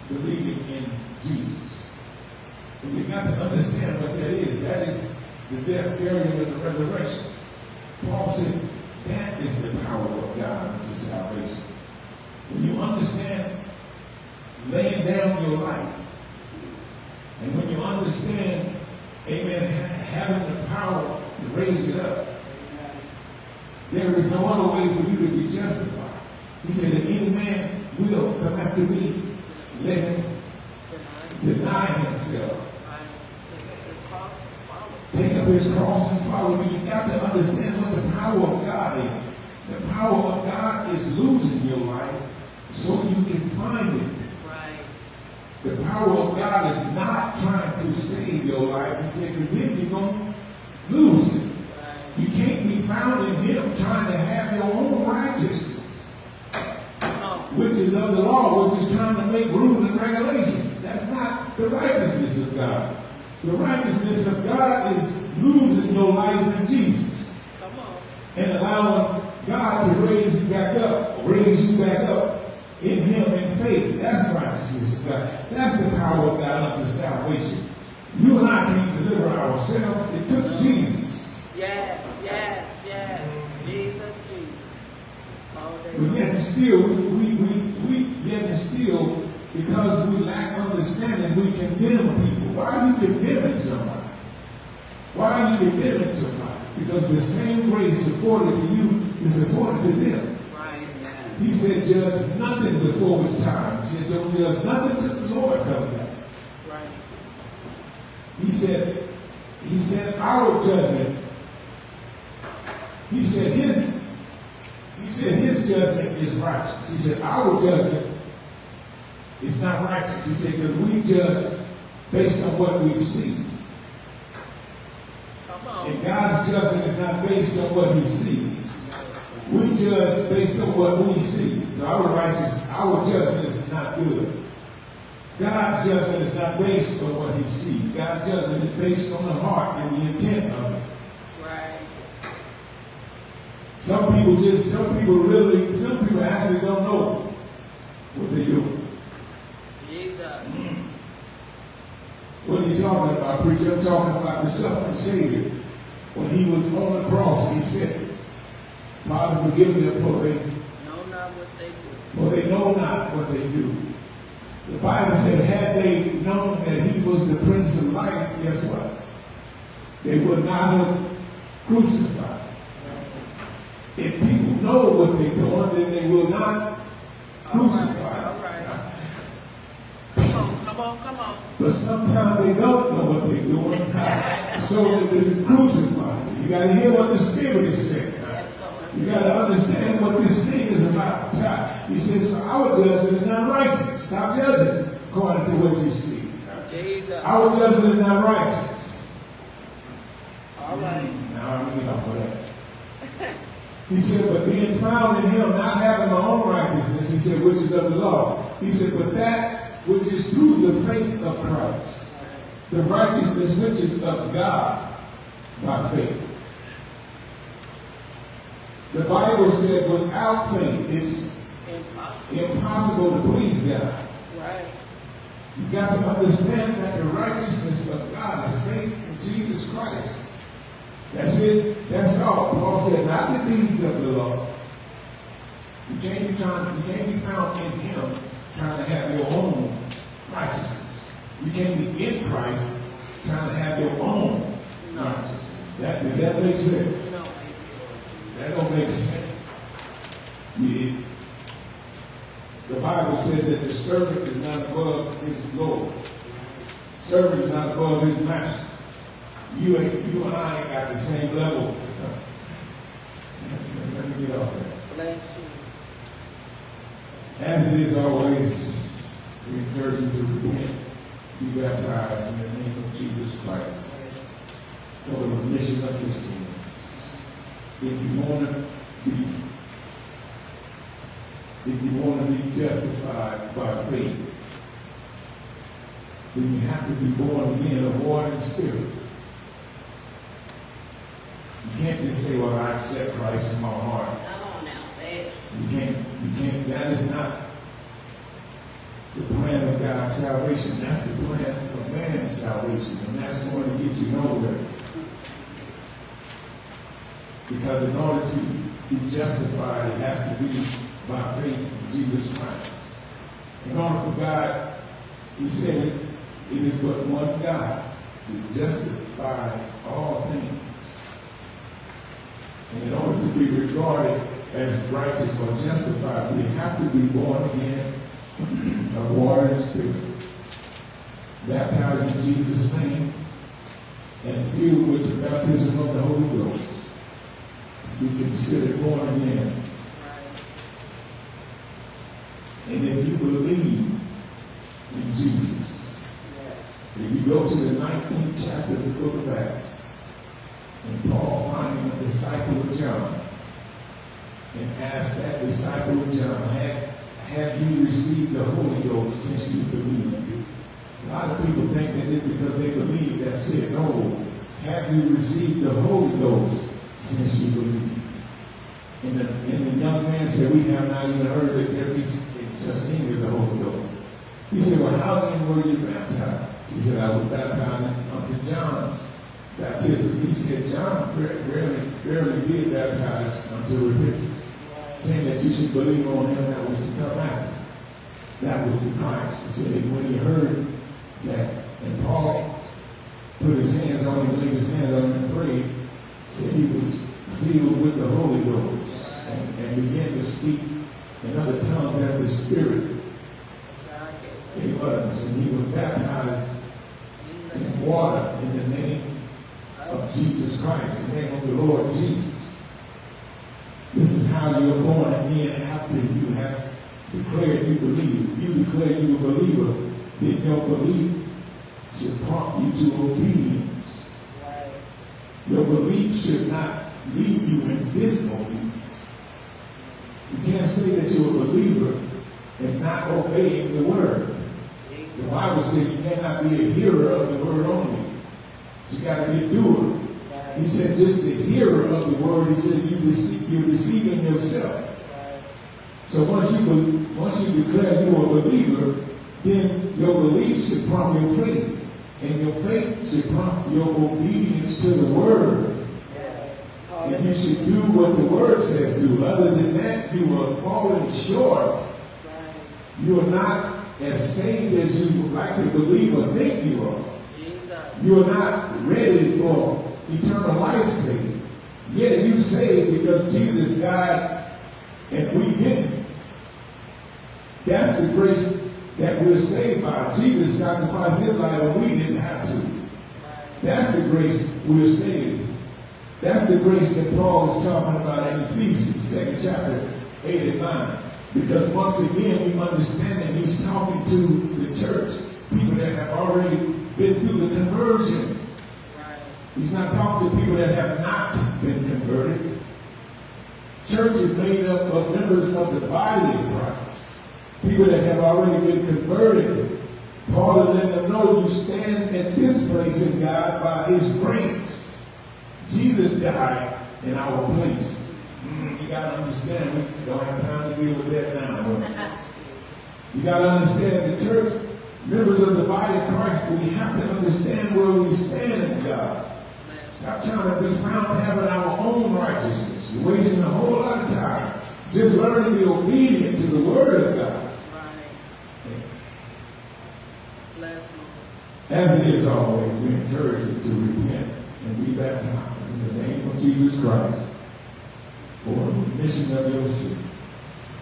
believing in Jesus. And you got to understand what that is. That is the death, burial, and the resurrection. Paul said that is the power of God unto salvation. When you understand laying down your life, and when you understand, amen, having the power to raise it up, there is no other way for you to be justified. He said, if any man will come after me, let him deny himself. Take up his cross and follow me. You got to understand what the power of God is. The power of God is losing your life so you can find it. The power of God is not trying to save your life. He said, because then you're going to lose it. You can't be found in him trying to have your own righteousness, which is of the law, which is trying to make rules and regulations. That's not the righteousness of God. The righteousness of God is losing your life in Jesus and allowing God to raise you back up in him in faith. That's the righteousness of God. That's the power of God unto salvation. You and I can't deliver ourselves. It took Jesus. Yes. Jesus. But yet still, because we lack understanding, we condemn people. Why are you condemning somebody? Why are you condemning somebody? Because the same grace afforded to you is afforded to them. He said, judge nothing before it's time. He said, don't judge nothing till the Lord come back. Right. He said our judgment, he said his judgment is righteous. He said our judgment is not righteous. He said, because we judge based on what we see. Come on. And God's judgment is not based on what he sees. We judge based on what we see. So our judgment is not good. God's judgment is not based on what he sees. God's judgment is based on the heart and the intent of it. Right. Some people actually don't know what they're doing. Jesus. What are you talking about, preacher? I'm talking about the suffering Savior. When he was on the cross, he said, Father, forgive them, for they know not what they do. The Bible said, had they known that he was the Prince of Life, guess what? They would not have crucified. If people know what they're doing, then they will not crucify. All right. Come on. But sometimes they don't know what they're doing, so that they crucify. You got to hear what the Spirit is saying. You got to understand what this thing is about. He says, so our judgment is not righteous. Stop judging according to what you see. Jesus. Our judgment is not righteous. All right. Now I'm going to get off of that. He said, but being found in him, not having my own righteousness, he said, which is of the law. He said, but that which is through the faith of Christ, the righteousness which is of God by faith. The Bible said without faith it's impossible to please God. Right. You got to understand that the righteousness of God is faith in Jesus Christ. That's it. That's all. Paul said, not the deeds of the law. You can't be found in him trying to have your own righteousness. You can't be in Christ trying to have your own righteousness. Does that make sense? No. That don't make sense. The Bible said that the servant is not above his Lord. The servant is not above his master. You and I ain't got the same level. Let me get off that. Bless you. As it is always, we encourage you to repent, be baptized in the name of Jesus Christ for the remission of your sins. If you want to be justified by faith, then you have to be born again of water and spirit. You can't just say, well, I accept Christ in my heart. Come on now, say it. You can't, that is not the plan of God's salvation. That's the plan of man's salvation. And that's going to get you nowhere. Because in order to be justified, it has to be by faith in Jesus Christ. In order for God, he said it is but one God that justifies all things. And in order to be regarded as righteous or justified, we have to be born again of water and spirit, baptized in Jesus' name, and filled with the baptism of the Holy Ghost, to be considered born again. And if you believe in Jesus, if you go to the 19th chapter of the book of Acts, and Paul finding a disciple of John, and asked that disciple of John, have you received the Holy Ghost since you believed? A lot of people think that it's because they believe. That's it. No. Have you received the Holy Ghost since you believed? And the young man said, we have not even heard that there is such thing as the Holy Ghost. He said, well, how then were you baptized? He said, I was baptized unto John's baptism. He said, John rarely did baptize unto repentance, saying that you should believe on him that was to come after. That was the Christ. He said, when he heard that, and Paul put his hands on him, laid his hands on him and prayed, said he was filled with the Holy Ghost and began to speak in other tongues as the Spirit gave utterance. And he was baptized in water in the name of Jesus Christ, the name of the Lord Jesus. This is how you're born again after you have declared you believe. If you declare you a believer, then your belief should prompt you to obedience. Right. Your belief should not leave you in disobedience. You can't say that you're a believer and not obeying the word. The Bible says you cannot be a hearer of the word only. You got to be a doer. He said just the hearer of the word, he said you're deceiving yourself. So once you declare you're a believer, then your belief should prompt your faith. And your faith should prompt your obedience to the word. And you should do what the word says do. Other than that, you are falling short. You are not as saved as you would like to believe or think you are. You are not ready for eternal life saved. Yeah, you saved because Jesus died and we didn't. That's the grace that we're saved by. Jesus sacrificed his life and we didn't have to. That's the grace we're saved. That's the grace that Paul is talking about in Ephesians, 2nd chapter, 8 and 9. Because once again, we understand that he's talking to the church, people that have already been through the conversion. He's not talking to people that have not been converted. Church is made up of members of the body of Christ. People that have already been converted. Paul is letting them know you stand at this place in God by his grace. Jesus died in our place. You got to understand, we don't have time to deal with that now. But you got to understand the church, members of the body of Christ, we have to understand where we stand in God. Stop trying to be found having our own righteousness. You're wasting a whole lot of time just learning to be obedient to the word of God. As it is always, we encourage you to repent and be baptized in the name of Jesus Christ for the remission of your sins.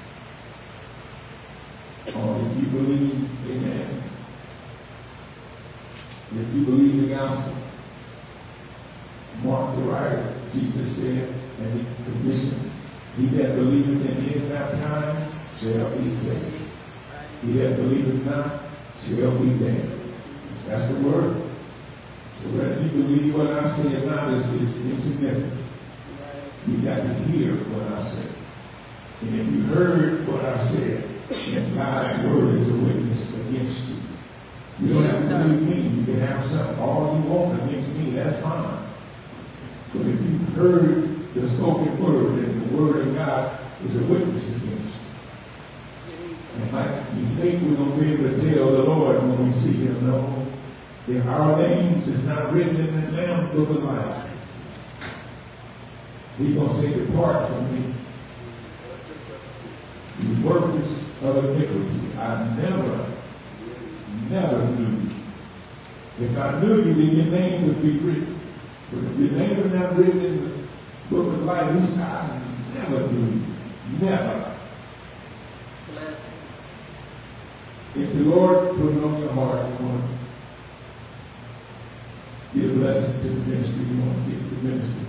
Or if you believe, amen, if you believe the gospel, Mark the writer, Jesus said, and he commissioned, he that believeth and is baptized shall be saved. He that believeth not shall be damned. That's the word. So whether you believe what I say or not is insignificant. You got to hear what I say. And if you heard what I said, then God's word is a witness against you. You don't have to believe me. You can have something all you want against me. That's fine. But if you heard the spoken word, then the word of God is a witness against you. And like you think we're going to be able to tell the Lord when we see him, no. If our names is not written in the Lamb's book of life, he's going to say, depart from me, you workers of iniquity. I never knew you. If I knew you, then your name would be written. But if your name is not written in the book of life, he said, I never knew you. Never. If the Lord put it on your heart, you want to be a blessing to the ministry, you want to give to the ministry.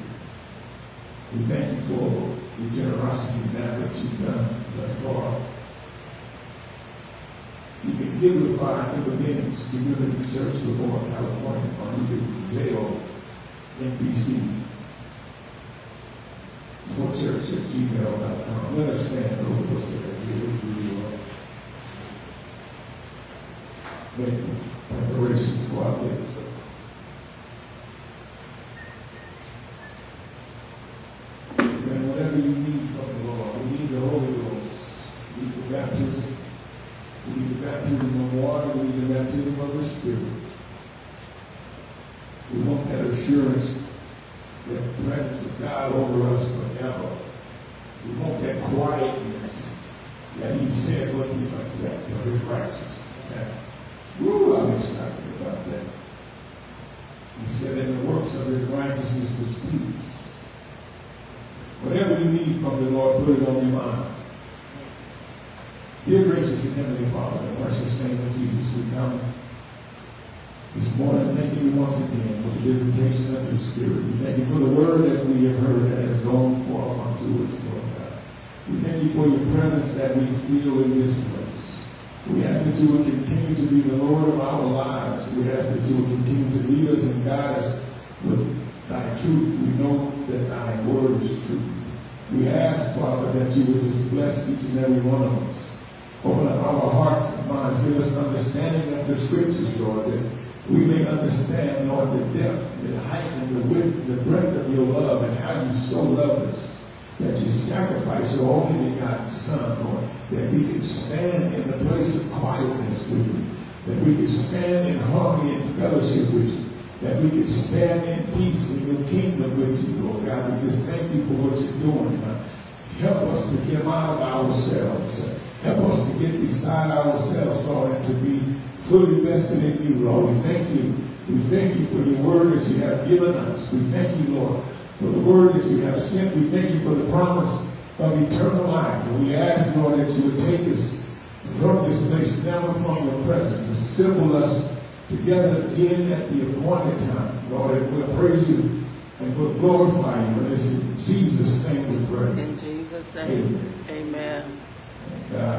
We thank you for your generosity and that what you've done thus far. You can give by New Beginnings Community Church, Livermore, California, or you can Zelle NBC for church at gmail.com. Let us stand, those of us that are here, we give you make preparations for our next service. Amen. Whatever you need from the Lord, we need the Holy Ghost. We need the baptism. We need the baptism of water. We need the baptism of the Spirit. We want that assurance, that presence of God over us forever. We want that quietness that he said was the effect of his righteousness. Woo, I'm excited about that. He said in the works of his righteousness was peace. Whatever you need from the Lord, put it on your mind. Dear gracious and Heavenly Father, in the precious name of Jesus, we come this morning thanking you once again for the visitation of your Spirit. We thank you for the word that we have heard that has gone forth unto us, Lord God. We thank you for your presence that we feel in this place. We ask that you would continue to be the Lord of our lives. We ask that you would continue to lead us and guide us with thy truth. We know that thy word is truth. We ask, Father, that you would just bless each and every one of us. Open up our hearts and minds. Give us an understanding of the scriptures, Lord, that we may understand, Lord, the depth, the height, and the width, and the breadth of your love, and how you so love us, that you sacrifice your only begotten Son, Lord, that we can stand in the place of quietness with you, that we can stand in harmony and fellowship with you, that we can stand in peace in your kingdom with you, Lord God. We just thank you for what you're doing. Help us to come out of ourselves. Help us to get beside ourselves, Lord, and to be fully vested in you, Lord. We thank you. We thank you for your word that you have given us. We thank you, Lord, for the word that you have sent. We thank you for the promise of eternal life. And we ask, Lord, that you would take us from this place, down from your presence, and assemble us together again at the appointed time. Lord, and we'll praise you and we'll glorify you. And it's in Jesus' name we pray. In Jesus' name. Amen. Amen. Thank God.